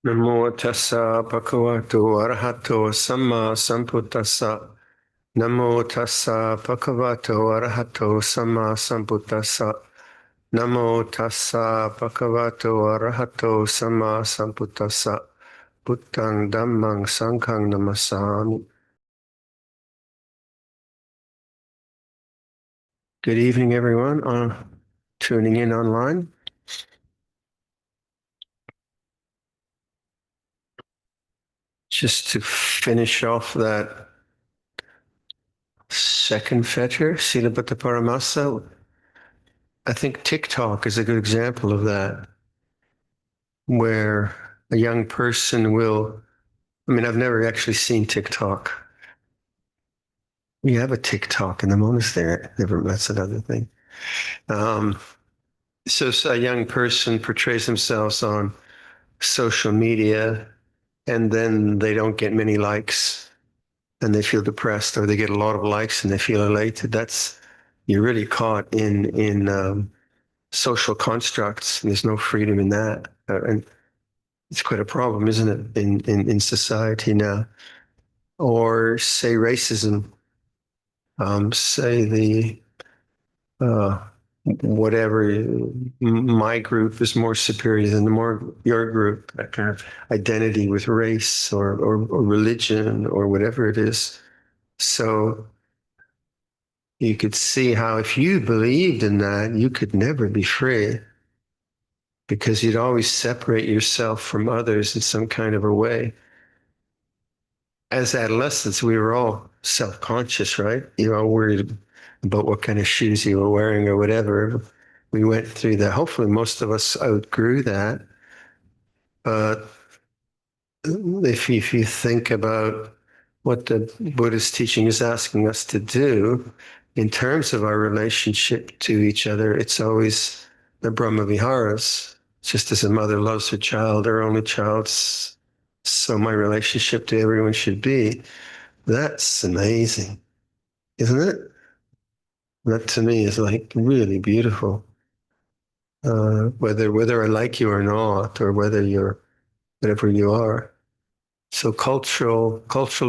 Namo tassa bhagavato arahato samma sambuddhassa. Namo tassa bhagavato arahato samma sambuddhassa. Namo tassa bhagavato arahato samma sambuddhassa. Buddhang dhammang sanghang namasami. Good evening, everyone, tuning in online. Just to finish off that second fetter, Silabbata Paramasa, I think TikTok is a good example of that, where a young person will, I mean, I've never actually seen TikTok. We have a TikTok in the monastery. Never, that's another thing. Um, so a young person portrays themselves on social media and then they don't get many likes and they feel depressed, or they get a lot of likes and they feel elated. You're really caught in social constructs, and there's no freedom in that. And it's quite a problem, isn't it, in society now? Or say racism, say the uh, whatever, my group is more superior than the more your group, that kind of identity with race or religion or whatever it is. So you could see how if you believed in that, you could never be free, because you'd always separate yourself from others in some kind of a way. As adolescents, we were all self-conscious, right? You're all worried about what kind of shoes you were wearing or whatever. We went through that. Hopefully, most of us outgrew that. But if you think about what the Buddhist teaching is asking us to do in terms of our relationship to each other, it's always the Brahma Viharas. Just as a mother loves her child, her only child, so my relationship to everyone should be. That's amazing, isn't it? That to me is like really beautiful. Whether I like you or not, or whether you're whatever you are. So cultural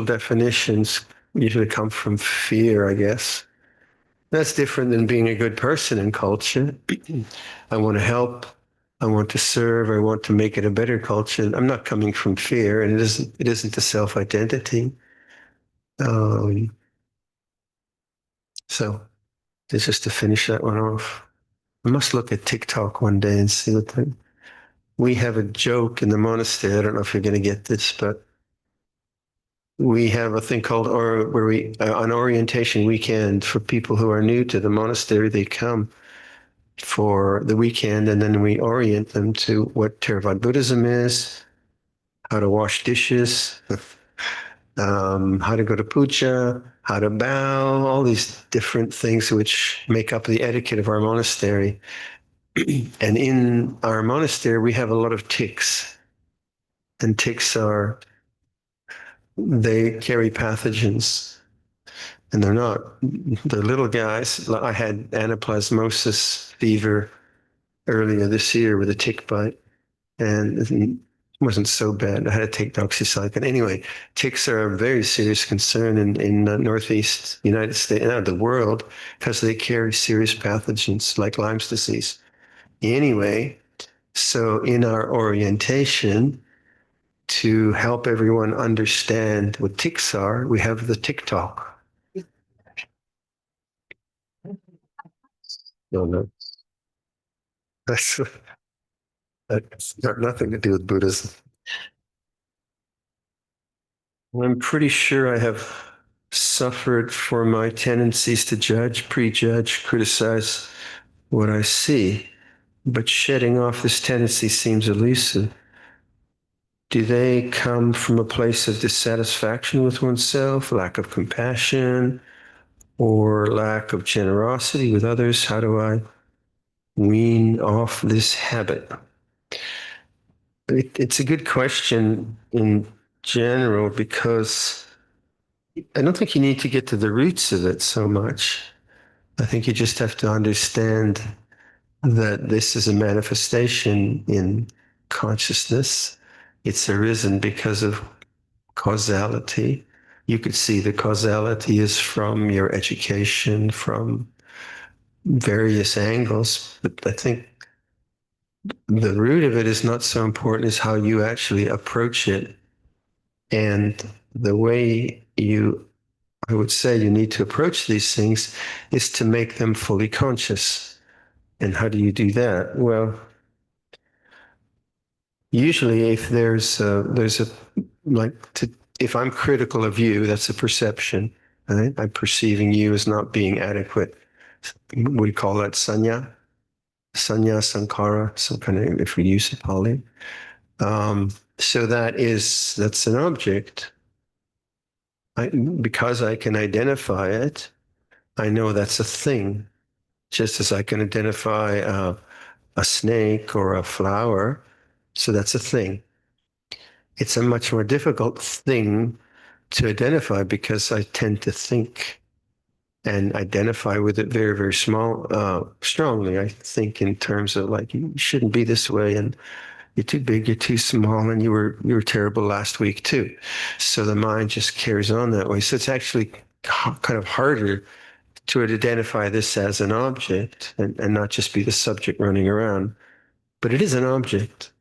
definitions usually come from fear, I guess. That's different than being a good person in culture. I want to help. I want to serve. I want to make it a better culture. I'm not coming from fear, and it isn't a self-identity. Um, so just to finish that one off. I must look at TikTok one day and see what we have a joke in the monastery. I don't know if you're going to get this, but we have a thing called, or where we an orientation weekend for people who are new to the monastery. They come for the weekend, and then we orient them to what Theravada Buddhism is, how to wash dishes, how to go to puja, how to bow, all these different things which make up the etiquette of our monastery. And in our monastery, we have a lot of ticks, and ticks they carry pathogens, and they're little guys. I had anaplasmosis fever earlier this year with a tick bite, and it wasn't so bad. I had to take doxycycline. Anyway, ticks are a very serious concern in the Northeast United States and the world, because they carry serious pathogens like Lyme's disease. Anyway, so in our orientation, to help everyone understand what ticks are, we have the TikTok. No, no, that's that's got nothing to do with Buddhism. I'm pretty sure I have suffered for my tendencies to judge, prejudge, criticize what I see, but shedding off this tendency seems elusive. Do they come from a place of dissatisfaction with oneself, lack of compassion, or lack of generosity with others? How do I wean off this habit? It's a good question in general, because I don't think you need to get to the roots of it so much. I think you just have to understand that this is a manifestation in consciousness, it's arisen because of causality. You could see the causality is from your education, from various angles, but I think the root of it is not so important as how you actually approach it. And the way I would say you need to approach these things is to make them fully conscious. And how do you do that? Well, usually if there's a like to if I'm critical of you, that's a perception. Right? I'm perceiving you as not being adequate. We call that sanya, sankara, some kind of, if we use it, Pali. So that's an object. Because I can identify it, I know that's a thing. Just as I can identify a snake or a flower, so that's a thing. It's a much more difficult thing to identify because I tend to think and identify with it very, very strongly. I think in terms of like, you shouldn't be this way, and you're too big, you're too small, and you were terrible last week too. So the mind just carries on that way. So it's actually kind of harder to identify this as an object and not just be the subject running around. But it is an object.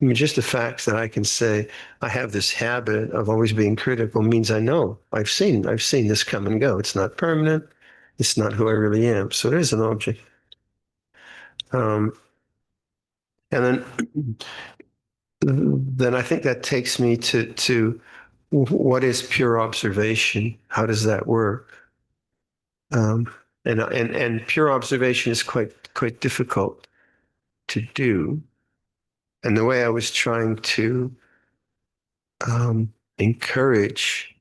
I mean, just the fact that I can say I have this habit of always being critical means I know I've seen this come and go. It's not permanent. It's not who I really am. So it is an object. Um, and then I think that takes me to what is pure observation? How does that work? Um, and pure observation is quite difficult to do. And the way I was trying to encourage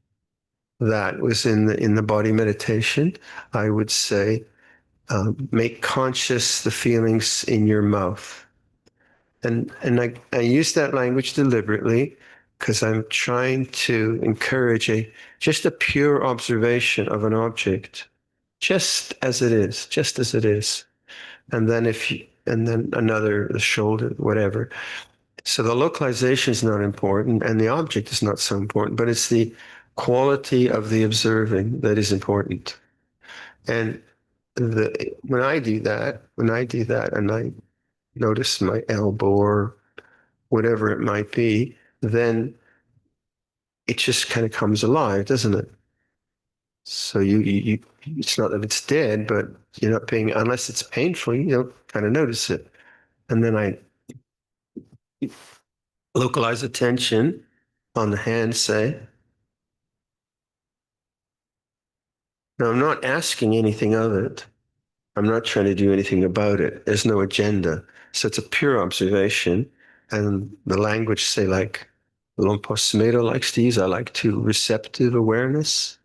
that was in the body meditation. I would say, make conscious the feelings in your mouth, and I use that language deliberately because I'm trying to encourage just a pure observation of an object, just as it is, and then and then another, the shoulder, whatever. So the localization is not important and the object is not so important, but it's the quality of the observing that is important. And when I do that and I notice my elbow or whatever it might be, then it just kind of comes alive, doesn't it? So it's not that it's dead, but you're not paying, unless it's painful, you don't kind of notice it. And then I localize attention on the hand, say, now, I'm not asking anything of it. I'm not trying to do anything about it. There's no agenda. So it's a pure observation. And the language, say, like Luangpor Viradhammo likes to use, I like to receptive awareness,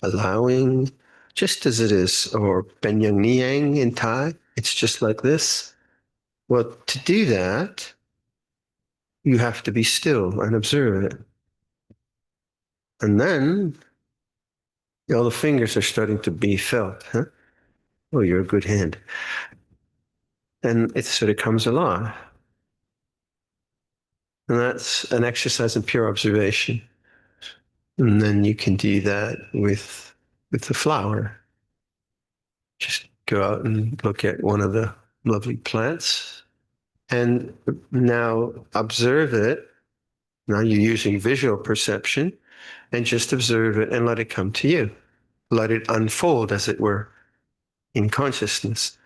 allowing, just as it is, or Penyang Niang in Thai. It's just like this. Well, to do that, you have to be still and observe it. And then all the fingers are starting to be felt. Huh? Oh, you're a good hand. And it sort of comes alive. And that's an exercise in pure observation. And then you can do that with the flower. Just go out and look at one of the lovely plants and now observe it. Now you're using visual perception and just observe it and let it come to you. Let it unfold, as it were, in consciousness.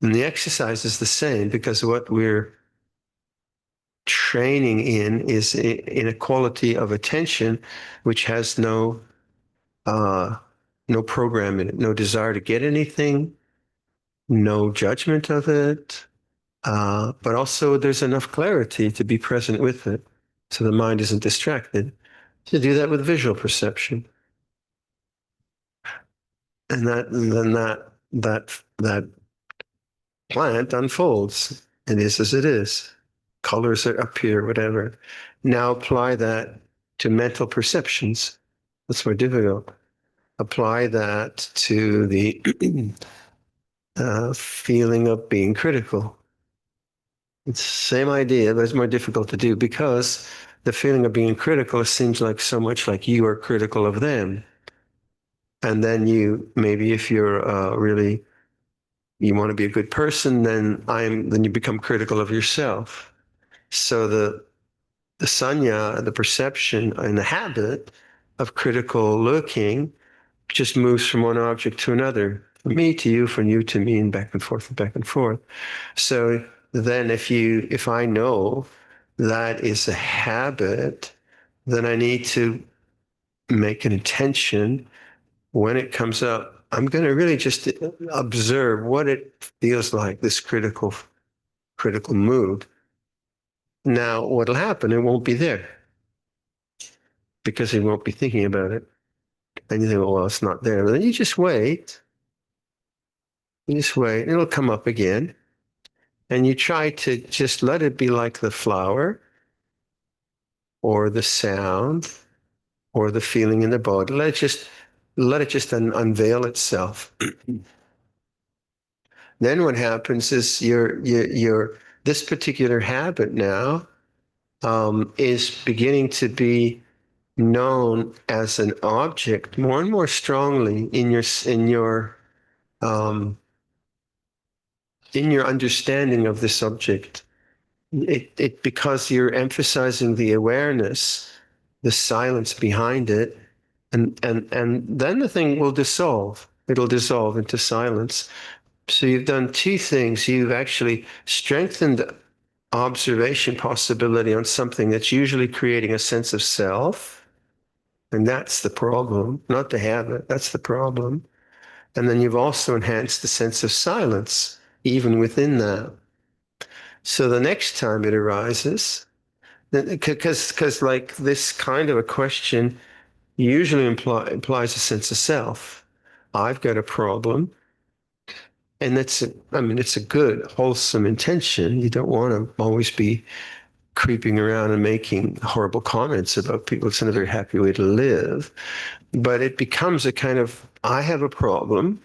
And the exercise is the same because what we're training in is in a quality of attention which has uh, no program in it, no desire to get anything, no judgment of it, but also there's enough clarity to be present with it, so the mind isn't distracted. To do that with visual perception, and then that plant unfolds. It is as it is. Colors appear, whatever. Now apply that to mental perceptions. That's more difficult. Apply that to the feeling of being critical. It's the same idea, but it's more difficult to do because the feeling of being critical seems like so much like you are critical of them. And then maybe if you're really, you want to be a good person, then you become critical of yourself. So the sanya, the perception and the habit of critical looking just moves from one object to another, from me to you, from you to me, and back and forth and back and forth. So then if I know that is a habit, then I need to make an intention when it comes up. I'm going to really just observe what it feels like, this critical mood. Now, what'll happen? It won't be there because he won't be thinking about it. And you think, well, it's not there. But then you just wait. You just wait. It'll come up again. And you try to just let it be like the flower or the sound or the feeling in the body. Let it just unveil itself. Then what happens is your this particular habit now is beginning to be known as an object more and more strongly um, in your understanding of this subject. It because you're emphasizing the awareness, the silence behind it, and then the thing will dissolve. It'll dissolve into silence. So you've done two things. You've actually strengthened observation possibility on something that's usually creating a sense of self, and that's the problem, not the habit. That's the problem. And then you've also enhanced the sense of silence, even within that. So the next time it arises, because like this kind of a question usually implies a sense of self. I've got a problem, and it's a good, wholesome intention. You don't want to always be creeping around and making horrible comments about people. It's not a very happy way to live. But it becomes a kind of, I have a problem.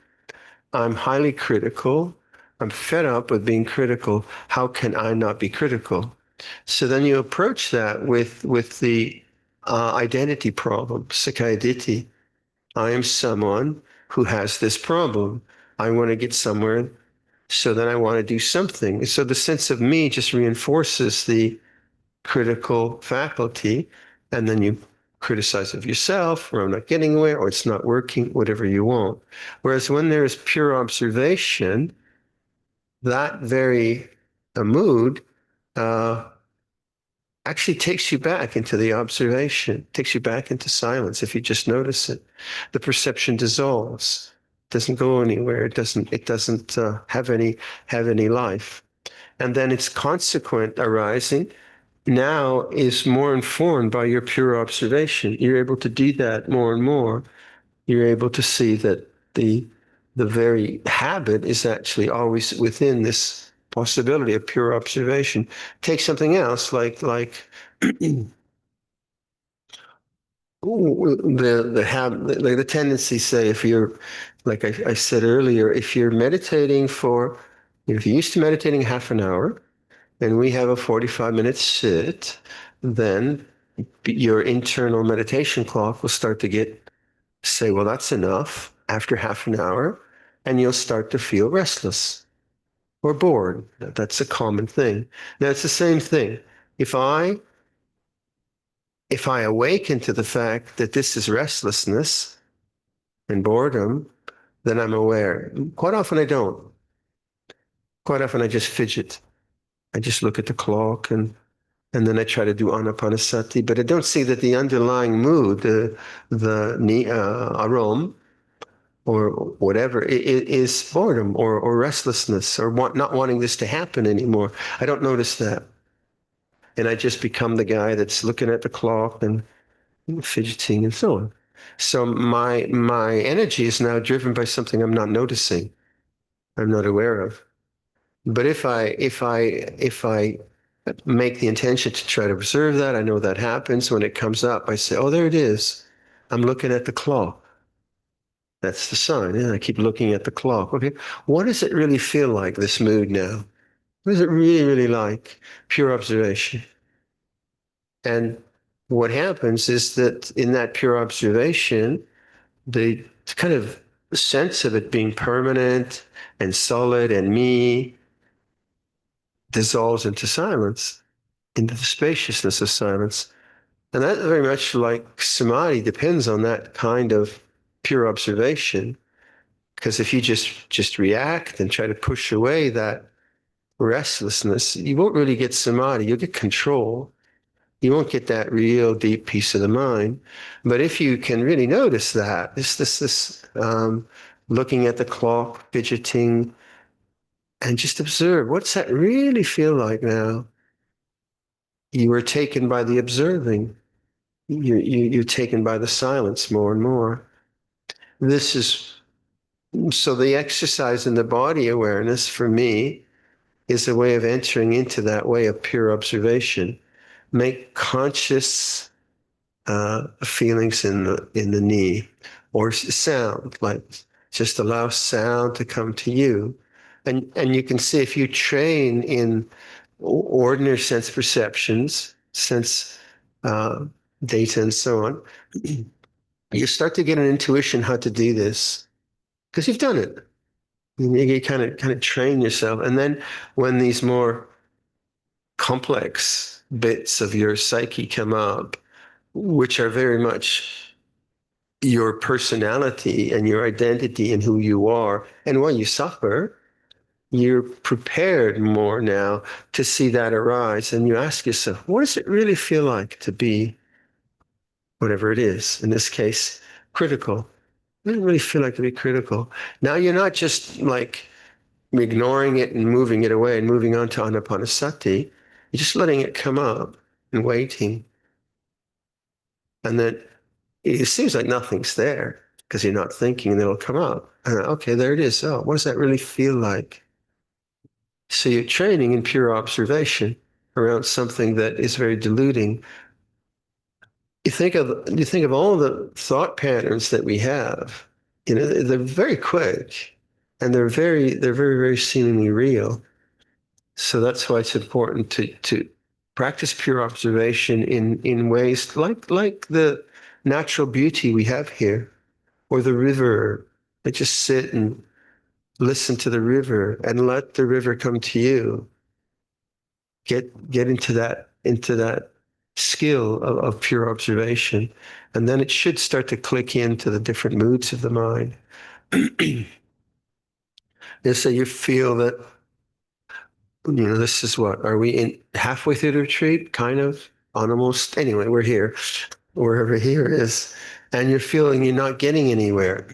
I'm highly critical. I'm fed up with being critical. How can I not be critical? So then you approach that with the identity problem, sakkaya. I am someone who has this problem. I want to get somewhere, so then I want to do something. So the sense of me just reinforces the critical faculty, and then you criticize of yourself, or I'm not getting anywhere, or it's not working, whatever you want. Whereas when there is pure observation, that very mood uh, actually takes you back into the observation, takes you back into silence if you just notice it. The perception dissolves, doesn't go anywhere. It doesn't have any life. And then its consequent arising now is more informed by your pure observation. You're able to do that more and more. You're able to see that the very habit is actually always within this possibility of pure observation. Take something else like the tendency, say, if you're, like I said earlier, if you're meditating if you're used to meditating half an hour, and we have a 45-minute sit, then your internal meditation clock will start to say, well, that's enough after half an hour, and you'll start to feel restless or bored. That's a common thing. Now, it's the same thing. If I awaken to the fact that this is restlessness and boredom, then I'm aware. Quite often I don't. Quite often I just fidget. I just look at the clock, and then I try to do anapanasati, but I don't see that the underlying mood, the aroma, or whatever, is boredom or restlessness or not wanting this to happen anymore. I don't notice that. And I just become the guy that's looking at the clock and fidgeting and so on. So my energy is now driven by something I'm not noticing, I'm not aware of. But if I make the intention to try to observe that, I know that happens. When it comes up, I say, oh, there it is. I'm looking at the clock. That's the sign. And I keep looking at the clock. Okay, what does it really feel like, this mood now? What is it really, really like? Pure observation. And what happens is that in that pure observation, the kind of sense of it being permanent and solid and me dissolves into silence, into the spaciousness of silence. And that very much like samadhi depends on that kind of pure observation. Because if you just react and try to push away that restlessness, you won't really get samadhi. You'll get control. You won't get that real deep peace of the mind. But if you can really notice that, looking at the clock, fidgeting, and just observe, what's that really feel like now? You are taken by the observing. You're taken by the silence more and more. This is so the exercise in the body awareness for me is a way of entering into that way of pure observation. Make conscious feelings in the knee, or sound, like just allow sound to come to you, and you can see if you train in ordinary sense perceptions, sense uh, data, and so on, you start to get an intuition how to do this because you've done it. You kind of train yourself, and then when these more complex bits of your psyche come up, which are very much your personality and your identity and who you are, and when you suffer, you're prepared more now to see that arise, and you ask yourself, what does it really feel like to be whatever it is? In this case, critical. What does it really feel like to be critical? Now you're not just like ignoring it and moving it away and moving on to anapanasati. You're just letting it come up and waiting. And then it seems like nothing's there because you're not thinking, and it'll come up. And okay, there it is. Oh, what does that really feel like? So you're training in pure observation around something that is very deluding. You think of all the thought patterns that we have. They're very quick, and they're very, very seemingly real. So that's why it's important to practice pure observation in ways like the natural beauty we have here, or the river. Like just sit and listen to the river and let the river come to you. Get into that skill of pure observation, and then it should start to click into the different moods of the mind. So you feel that this is what are we in halfway through the retreat, kind of on almost. Anyway, we're here, wherever here is, and you're feeling you're not getting anywhere.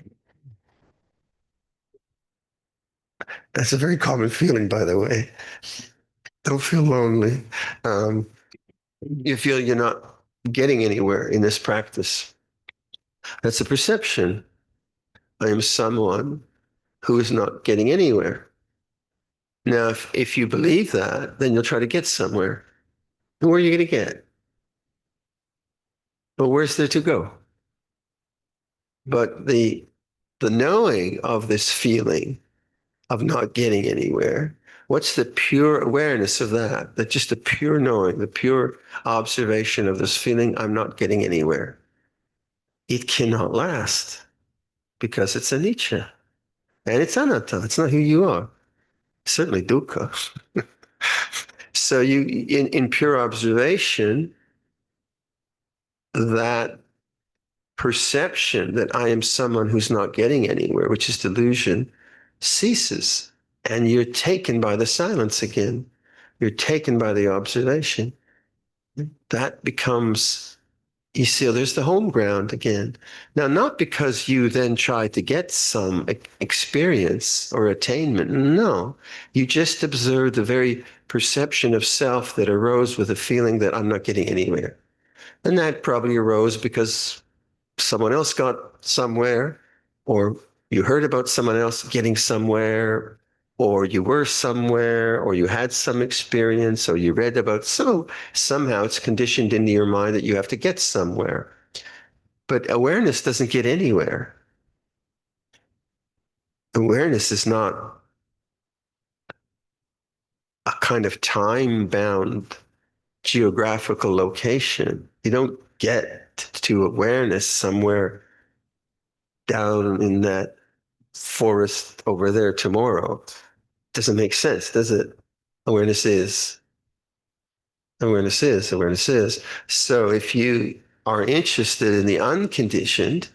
That's a very common feeling, by the way. Don't feel lonely. Um, you feel you're not getting anywhere in this practice. That's a perception. I am someone who is not getting anywhere. Now, if you believe that, then you'll try to get somewhere. And where are you going to get? But where's there to go? But the knowing of this feeling of not getting anywhere, what's the pure awareness of that? That just the pure knowing, the pure observation of this feeling, I'm not getting anywhere. It cannot last because it's anicca and it's anatta. It's not who you are. Certainly dukkha. So in pure observation, that perception that I am someone who's not getting anywhere, which is delusion, ceases. And you're taken by the silence again. You're taken by the observation. That becomes, you see, there's the home ground again. Now, not because you then try to get some experience or attainment. No, you just observe the very perception of self that arose with a feeling that I'm not getting anywhere. And that probably arose because someone else got somewhere, or you heard about someone else getting somewhere, or you were somewhere, or you had some experience, or you read about. So somehow it's conditioned into your mind that you have to get somewhere. But awareness doesn't get anywhere. Awareness is not kind of time-bound geographical location. You don't get to awareness somewhere down in that forest over there tomorrow. Doesn't make sense, does it? Awareness is, awareness is, awareness is. So if you are interested in the unconditioned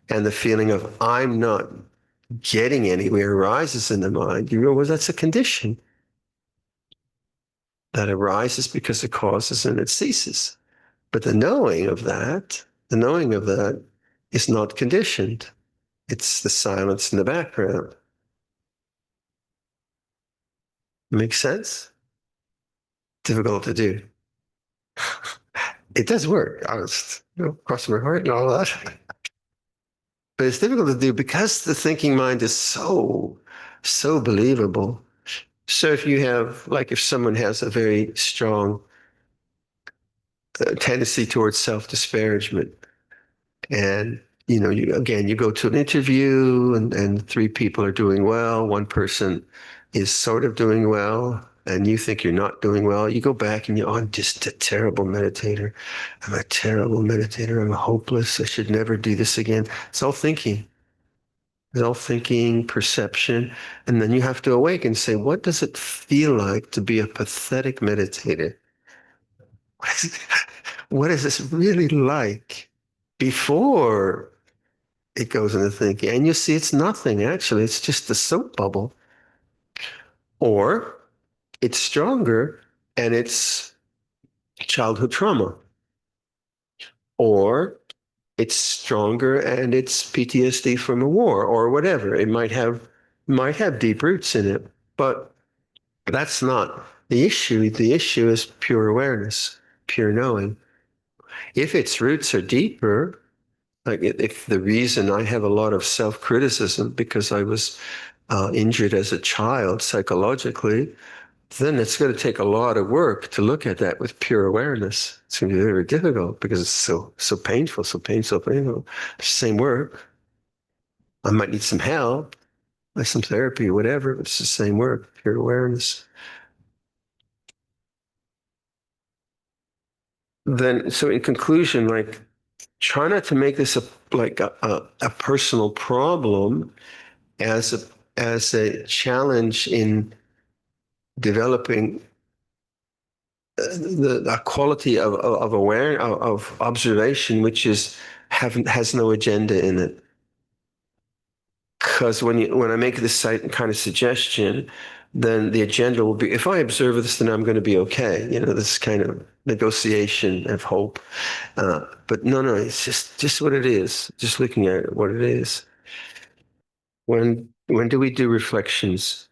and the feeling of I'm not getting anywhere arises in the mind, you realize that's a condition that arises because it causes and it ceases. But the knowing of that is not conditioned. It's the silence in the background. Makes sense? Difficult to do. It does work. I was, crossing my heart and all that. But it's difficult to do because the thinking mind is so believable. So if you have, like if someone has a very strong tendency towards self-disparagement, and you go to an interview and three people are doing well, one person is sort of doing well, and you think you're not doing well, you go back and I'm just a terrible meditator. I'm a terrible meditator. I'm hopeless. I should never do this again. It's all thinking. It's all thinking, perception. And then you have to awake and say, what does it feel like to be a pathetic meditator? What is this really like before it goes into thinking? And you see it's nothing, actually. It's just a soap bubble. Or it's stronger and it's childhood trauma. Or it's stronger and it's PTSD from a war or whatever. It might have deep roots in it, but that's not the issue. The issue is pure awareness, pure knowing. If its roots are deeper, like if the reason I have a lot of self-criticism because I was injured as a child psychologically, then it's going to take a lot of work to look at that with pure awareness. It's going to be very difficult because it's so painful, so painful, so painful. Same work. I might need some help, like some therapy, whatever. But it's the same work, pure awareness. Then, so in conclusion, like try not to make this a personal problem as a challenge in developing the quality of awareness of observation, which has no agenda in it. Because when I make this kind of suggestion, then the agenda will be, if I observe this, then I'm going to be okay. This kind of negotiation of hope. But no, it's just what it is. Just looking at it, what it is. When do we do reflections?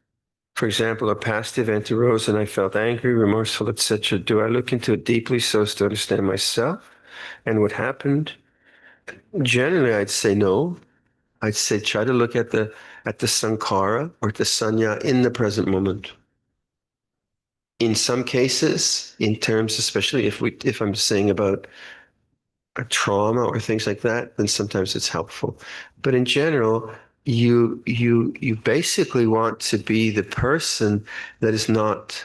For example, a past event arose and I felt angry, remorseful, etc. Do I look into it deeply so as to understand myself and what happened? Generally, I'd say no. I'd say try to look at the sankhara or the sanya in the present moment. In some cases, in terms, especially if I'm saying about a trauma or things like that, then sometimes it's helpful. But in general, you basically want to be the person that is not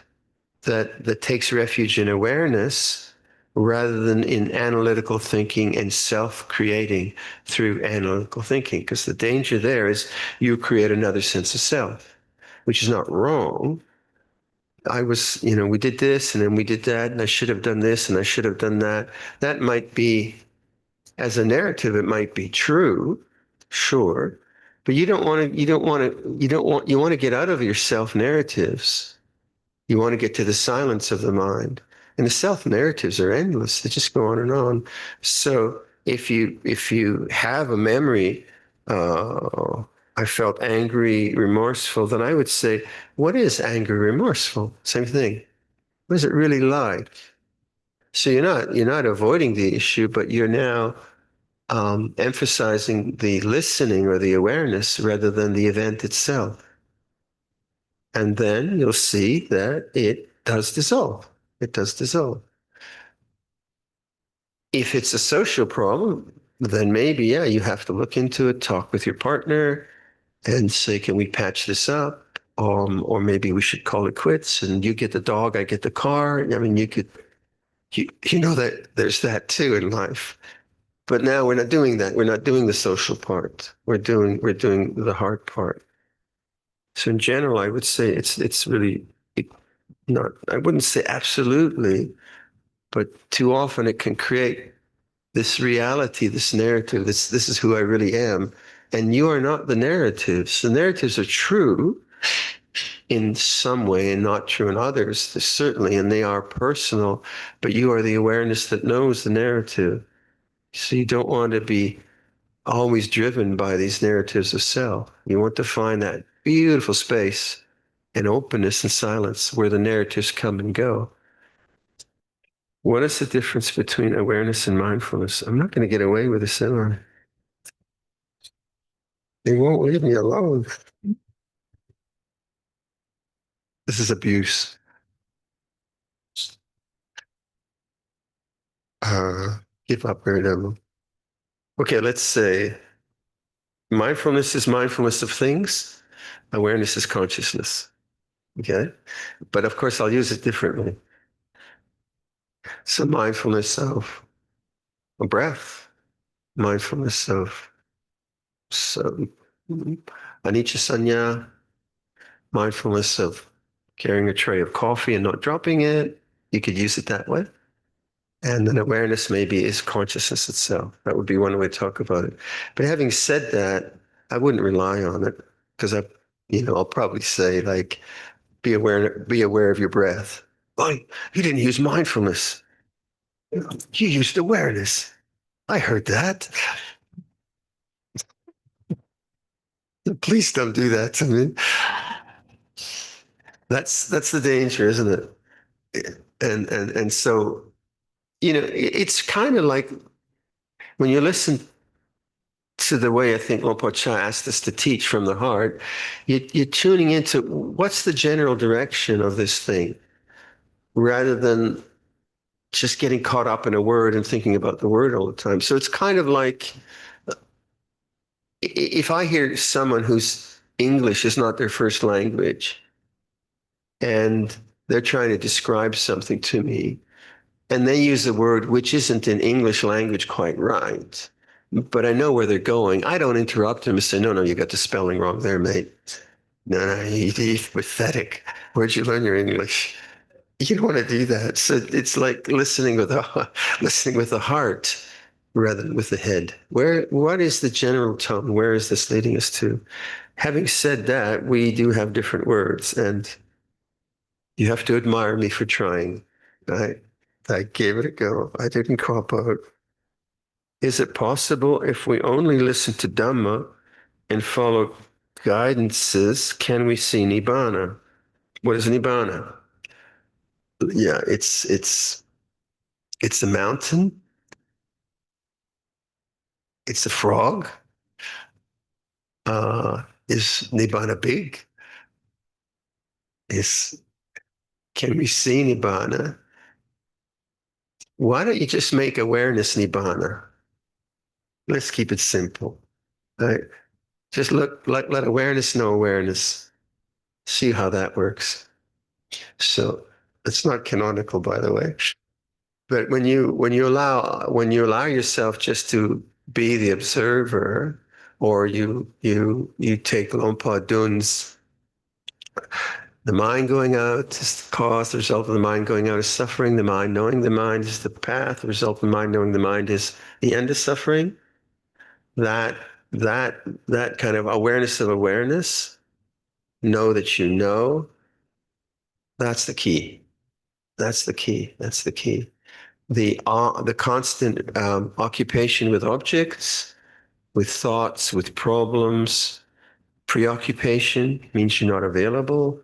that takes refuge in awareness rather than in analytical thinking and self-creating through analytical thinking. Because the danger there is you create another sense of self, which is not wrong. We did this and then we did that, and I should have done this and I should have done that. That might be, as a narrative, it might be true, sure, but you want to get out of your self-narratives. You want to get to the silence of the mind. And the self-narratives are endless. They just go on and on. So if you have a memory, I felt angry, remorseful, then I would say, what is angry, remorseful? Same thing. What is it really like? So you're not avoiding the issue, but you're now emphasizing the listening or the awareness rather than the event itself. And then you'll see that it does dissolve. It does dissolve. If it's a social problem, then maybe, you have to look into it, talk with your partner and say, can we patch this up? or maybe we should call it quits and you get the dog, I get the car. I mean, you know that there's that too in life. But now we're not doing that. We're not doing the social part. We're doing the hard part. So in general, I would say it's really not, I wouldn't say absolutely, but too often it can create this reality, this narrative, this is who I really am. And you are not the narratives. The narratives are true in some way and not true in others, certainly, and they are personal, but you are the awareness that knows the narrative. So you don't want to be always driven by these narratives of self. You want to find that beautiful space and openness and silence where the narratives come and go. What is the difference between awareness and mindfulness? I'm not going to get away with this, am I? They won't leave me alone. This is abuse. Uh, Give up, Viradhammo. Okay, let's say mindfulness is mindfulness of things. Awareness is consciousness. Okay, but of course I'll use it differently. So mindfulness of a breath, mindfulness of so, anicca sanya, mindfulness of carrying a tray of coffee and not dropping it. You could use it that way. And then awareness maybe is consciousness itself. That would be one way to talk about it. But having said that, I wouldn't rely on it because I'll probably say like, be aware of your breath. Oh, you didn't use mindfulness. You used awareness. I heard that. Please don't do that to me. That's the danger, isn't it? And so, it's kind of like when you listen to the way I think Luangpor asked us to teach from the heart, you're tuning into what's the general direction of this thing, rather than just getting caught up in a word and thinking about the word all the time. So it's kind of like if I hear someone whose English is not their first language and they're trying to describe something to me, and they use a word which isn't in English language quite right, but I know where they're going. I don't interrupt them and say, no, you got the spelling wrong there, mate. No, you're pathetic. Where'd you learn your English? You don't want to do that. So it's like listening with the heart rather than with the head. What is the general tone? Where is this leading us to? Having said that, we do have different words, and you have to admire me for trying. I gave it a go. I didn't crop out. Is it possible if we only listen to Dhamma and follow guidances, can we see Nibbana? What is Nibbana? Yeah, it's a mountain. It's a frog. Is Nibbana big? Is Can we see Nibbana? Why don't you just make awareness Nibbana? Let's keep it simple. Right? Just let awareness know awareness. See how that works. So it's not canonical, by the way. But when you allow yourself just to be the observer, or you take Luangpor Dun's the mind going out is the cause, the result of the mind going out is suffering, the mind knowing the mind is the path, the result of the mind knowing the mind is the end of suffering. That that kind of awareness of awareness, know that you know, that's the key. That's the key. That's the key. The constant occupation with objects, with thoughts, with problems, preoccupation means you're not available.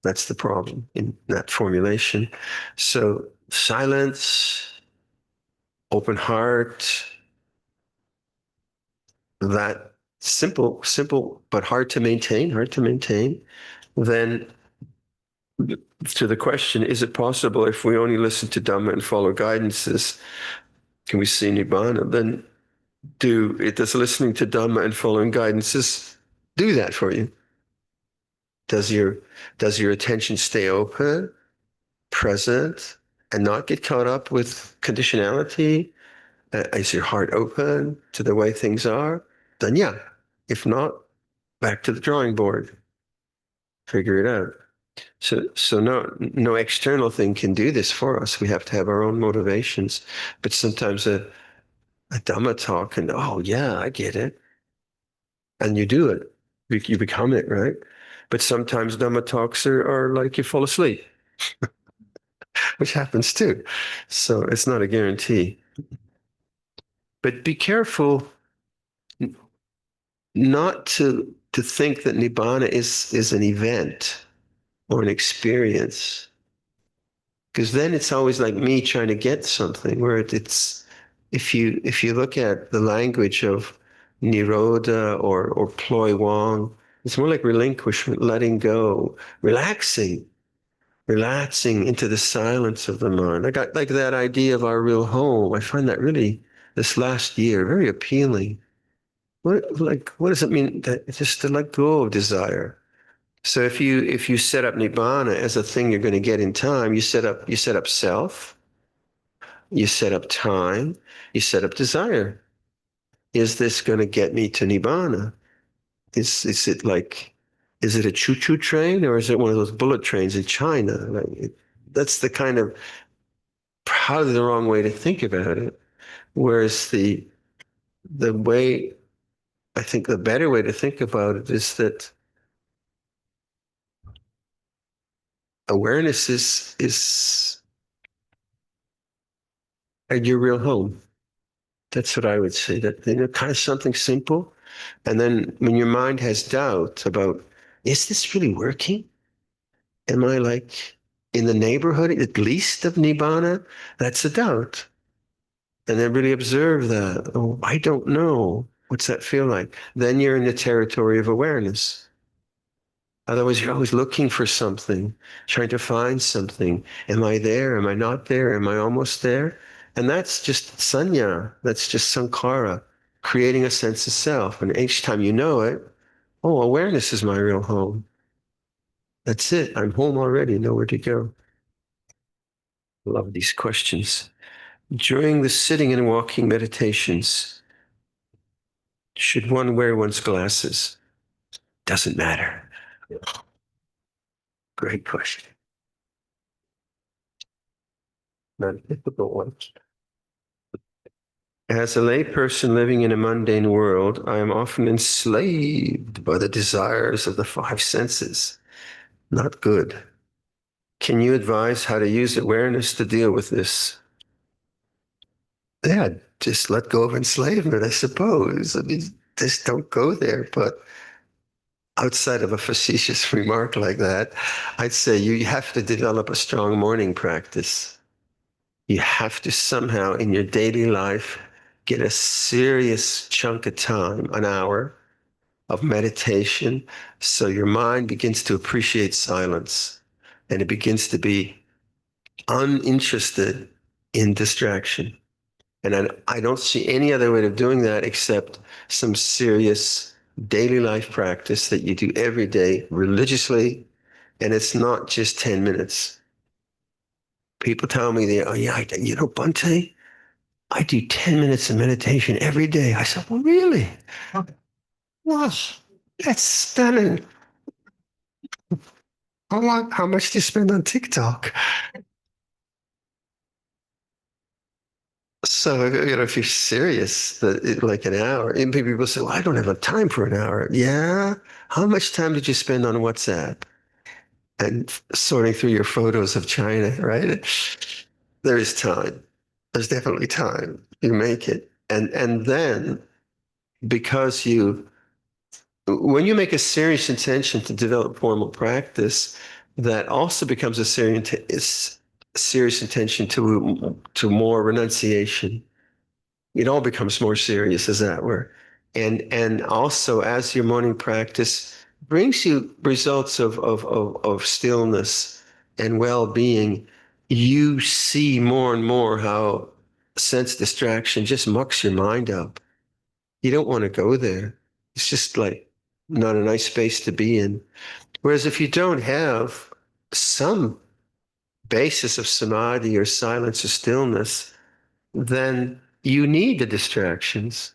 That's the problem in that formulation. So silence, open heart, that simple, but hard to maintain. Then to the question, is it possible if we only listen to Dhamma and follow guidances, can we see Nibbana? Then does listening to Dhamma and following guidances do that for you? Does your does your attention stay open, present, and not get caught up with conditionality? Is your heart open to the way things are? Then yeah. If not, back to the drawing board. Figure it out. So no external thing can do this for us. We have to have our own motivations. But sometimes a Dhamma talk and oh yeah, I get it. And you do it. You become it, right? But sometimes Dhamma talks are like you fall asleep, which happens too. So it's not a guarantee. But be careful not to think that Nibbana is an event or an experience. Because then it's always like me trying to get something where it's if you look at the language of Nirodha or Ploy Wong, it's more like relinquishment, letting go, relaxing into the silence of the mind. I got like that idea of our real home. I find that really this last year very appealing. What does it mean that just to let go of desire? So if you set up Nibbana as a thing you're going to get in time, you set up self, you set up time, you set up desire. Is this going to get me to Nibbana? Is it like is it a choo-choo train or is it one of those bullet trains in China? That's the kind of probably the wrong way to think about it. Whereas the way I think the better way to think about it is that awareness is your real home. That's what I would say. That kind of something simple, and then when your mind has doubt about, is this really working? Am I like in the neighborhood at least of Nibbana? That's a doubt. And then really observe that. Oh, I don't know. What's that feel like? Then you're in the territory of awareness. Otherwise, you're always looking for something, trying to find something. Am I there? Am I not there? Am I almost there? And that's just sanya. That's just sankhara, creating a sense of self. And each time you know it, oh, awareness is my real home. That's it. I'm home already. Nowhere to go. Love these questions. During the sitting and walking meditations, should one wear one's glasses? Doesn't matter. Great question. Not a difficult one. As a layperson living in a mundane world, I am often enslaved by the desires of the five senses. Not good. Can you advise how to use awareness to deal with this? Yeah, just let go of enslavement, I suppose. I mean, just don't go there. But outside of a facetious remark like that, I'd say you have to develop a strong morning practice. You have to somehow in your daily life get a serious chunk of time, an hour of meditation, so your mind begins to appreciate silence and it begins to be uninterested in distraction. And I don't see any other way of doing that except some serious daily life practice that you do every day religiously. And it's not just 10 minutes. People tell me, oh yeah, Bhante, I do 10 minutes of meditation every day. I said, well, really? Wow, that's stunning. How much do you spend on TikTok? So, if you're serious, like an hour, and people say, well, I don't have enough time for an hour. Yeah. How much time did you spend on WhatsApp and sorting through your photos of China, right? There is time. There's definitely time. You make it. And then because when you make a serious intention to develop formal practice, that also becomes a serious intention to more renunciation. It all becomes more serious as that were. And also as your morning practice brings you results of stillness and well-being, you see more and more how sense distraction just mucks your mind up. You don't want to go there. It's just like not a nice space to be in. Whereas if you don't have some basis of samadhi or silence or stillness, then you need the distractions.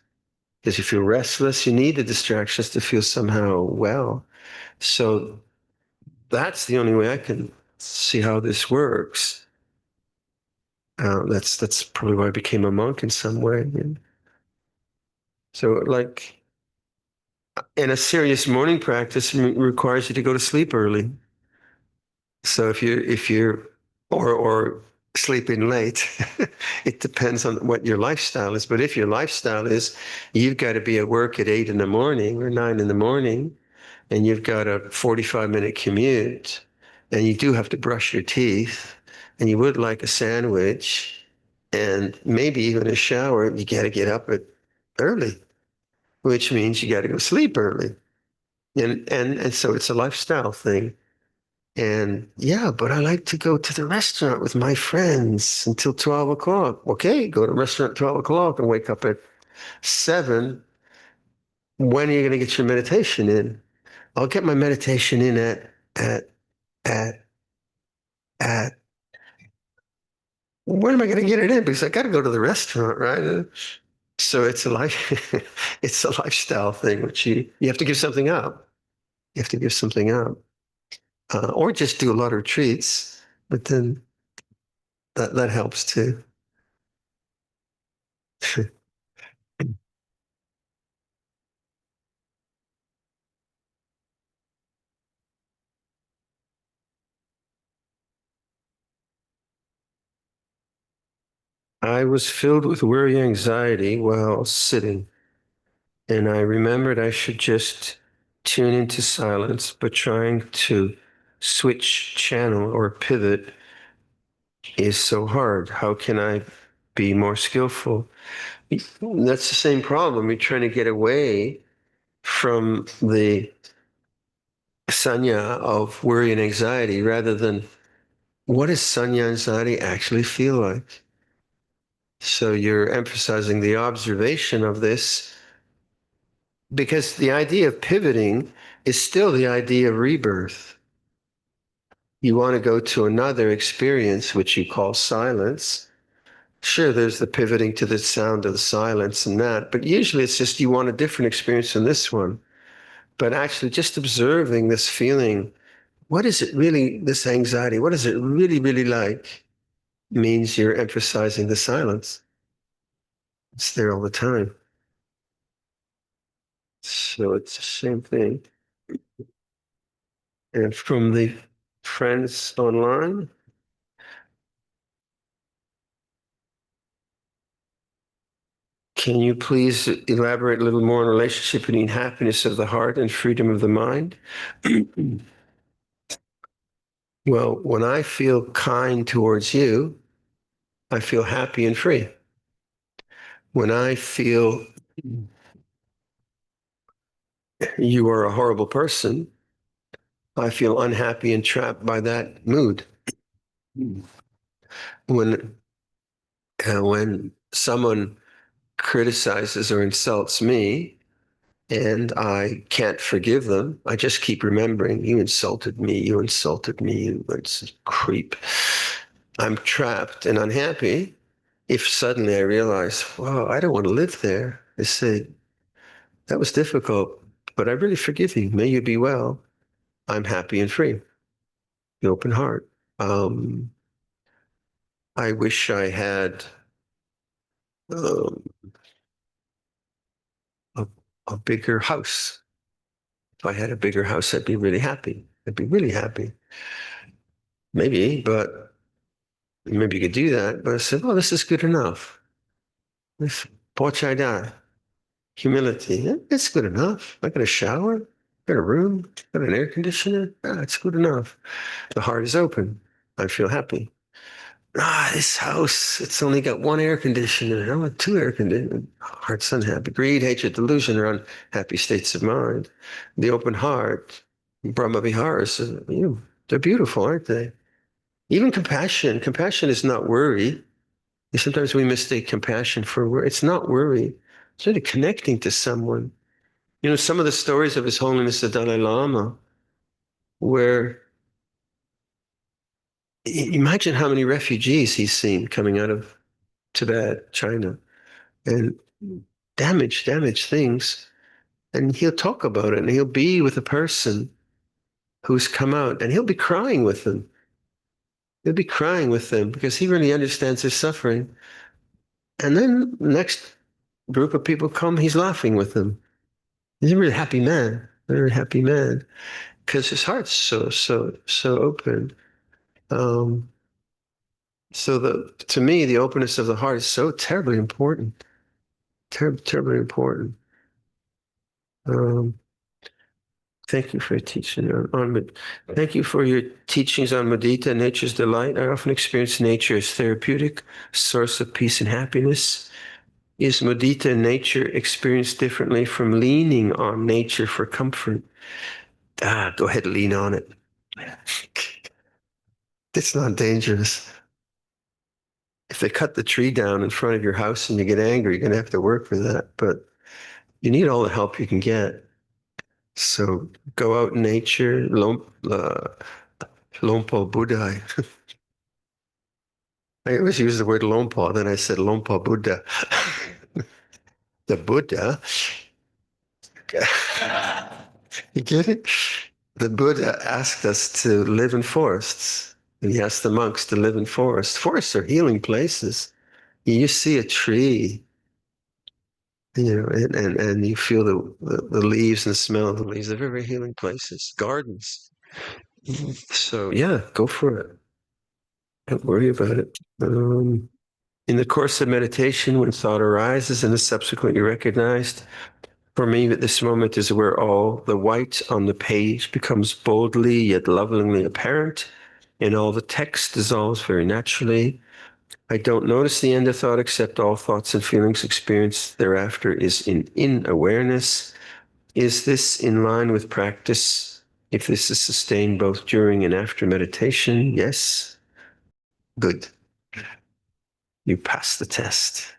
Because you feel restless, you need the distractions to feel somehow well. So that's the only way I can see how this works. That's probably why I became a monk in some way. And so, like, in a serious morning practice, requires you to go to sleep early. So if you're or sleeping late, it depends on what your lifestyle is. But if your lifestyle is you've got to be at work at 8 in the morning or 9 in the morning, and you've got a 45-minute commute, and you do have to brush your teeth, and you would like a sandwich, and maybe even a shower, you got to get up early, which means you got to go sleep early. And so it's a lifestyle thing. And yeah, but I like to go to the restaurant with my friends until 12 o'clock. Okay, go to the restaurant at 12 o'clock and wake up at 7. When are you going to get your meditation in? I'll get my meditation in at, at, at, when am I going to get it in? Because I got to go to the restaurant, right? So it's a life, it's a lifestyle thing, which you have to give something up. You have to give something up, or just do a lot of retreats, but then that helps too. I was filled with worry anxiety while sitting, and I remembered I should just tune into silence, but trying to switch channel or pivot is so hard. How can I be more skillful? That's the same problem. You're trying to get away from the sanya of worry and anxiety rather than what does sanya anxiety actually feel like? So you're emphasizing the observation of this because the idea of pivoting is still the idea of rebirth. You want to go to another experience, which you call silence. Sure, there's the pivoting to the sound of the silence and that, but usually it's just you want a different experience than this one. But actually, just observing this feeling, what is it really, this anxiety, what is it really, really like, means you're emphasizing the silence. It's there all the time. So it's the same thing. And from the friends online, can you please elaborate a little more on the relationship between happiness of the heart and freedom of the mind? Well, when I feel kind towards you, I feel happy and free. When I feel you are a horrible person, I feel unhappy and trapped by that mood. When when someone criticizes or insults me and I can't forgive them, I just keep remembering, you insulted me, you creep. I'm trapped and unhappy. If suddenly I realize, well, I don't want to live there, I say, that was difficult, but I really forgive you. May you be well. I'm happy and free. The open heart. Um, I wish I had um, a, a bigger house. If I had a bigger house, I'd be really happy. I'd be really happy. Maybe, but maybe you could do that. But I said, oh, this is good enough. This pochai. Humility. Yeah, it's good enough. I got a shower, got a room, got an air conditioner. Ah, it's good enough. The heart is open. I feel happy. This house, it's only got one air conditioner. I want two air conditioners. Heart's unhappy. Greed, hatred, delusion are unhappy states of mind. The open heart, Brahma Viharas, they're beautiful, aren't they? Even compassion. Compassion is not worry. Sometimes we mistake compassion for worry. It's not worry. It's really connecting to someone. You know, some of the stories of His Holiness the Dalai Lama, where imagine how many refugees he's seen coming out of Tibet, China, and damaged things. And he'll talk about it, and he'll be with a person who's come out, and he'll be crying with them. He'll be crying with them because he really understands their suffering. And then the next group of people come, he's laughing with them. He's a really happy man, very happy man, because his heart's so open. Um, so to me, the openness of the heart is so terribly important, terribly important. Um, Thank you for your teaching thank you for your teachings on mudita, nature's delight. I often experience nature as therapeutic, source of peace and happiness. Is mudita nature experienced differently from leaning on nature for comfort? Go ahead, lean on it. It's not dangerous. If they cut the tree down in front of your house and you get angry, you're going to have to work for that. But you need all the help you can get. So go out in nature, Luangpor Buddha. I always use the word Luangpor, then I said Luangpor Buddha. The Buddha, you get it? The Buddha asked us to live in forests. And he asked the monks to live in forests. Forests are healing places. You see a tree, you know, and you feel the leaves and the smell of the leaves. They're very, very healing places. Gardens. So yeah, go for it. Don't worry about it. In the course of meditation, when thought arises and is subsequently recognized, for me, this moment is where all the white on the page becomes boldly yet lovingly apparent, and all the text dissolves very naturally. I don't notice the end of thought, except all thoughts and feelings experienced thereafter is in awareness. Is this in line with practice? If this is sustained both during and after meditation, yes. Good. You passed the test.